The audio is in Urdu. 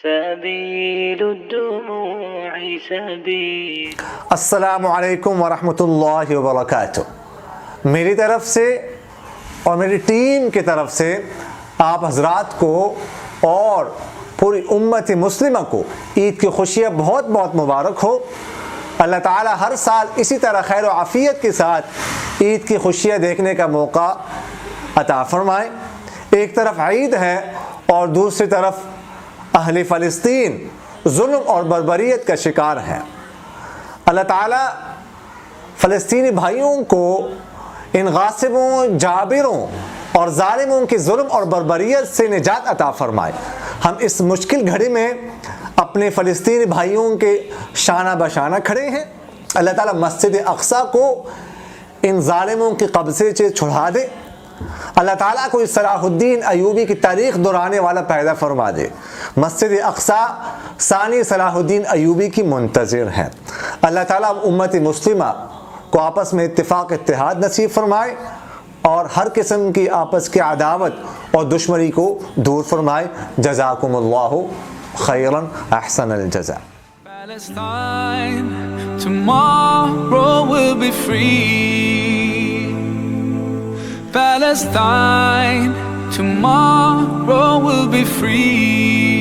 سبيل الدموع سبيل. السلام علیکم ورحمۃ اللہ وبرکاتہ. میری طرف سے اور میری ٹیم کی طرف سے آپ حضرات کو اور پوری امت مسلمہ کو عید کی خوشیاں بہت بہت مبارک ہو. اللہ تعالی ہر سال اسی طرح خیر و عافیت کے ساتھ عید کی خوشیاں دیکھنے کا موقع عطا فرمائے. ایک طرف عید ہے اور دوسری طرف اہل فلسطین ظلم اور بربریت کا شکار ہیں. اللہ تعالیٰ فلسطینی بھائیوں کو ان غاصبوں، جابروں اور ظالموں کے ظلم اور بربریت سے نجات عطا فرمائے. ہم اس مشکل گھڑی میں اپنے فلسطینی بھائیوں کے شانہ بشانہ کھڑے ہیں. اللہ تعالیٰ مسجد اقصیٰ کو ان ظالموں کے قبضے سے چھڑا دے. اللہ تعالیٰ کو صلاح الدین ایوبی کی تاریخ دہرانے والا پیدا فرما دے. مسجد اقصیٰ ثانی صلاح الدین ایوبی کی منتظر ہے. اللہ تعالیٰ امت مسلمہ کو آپس میں اتفاق اتحاد نصیب فرمائے اور ہر قسم کی آپس کی عداوت اور دشمنی کو دور فرمائے. جزاکم اللہ خیرا احسن الجزاء. Palestine, tomorrow will be free. Palestine, tomorrow will be free.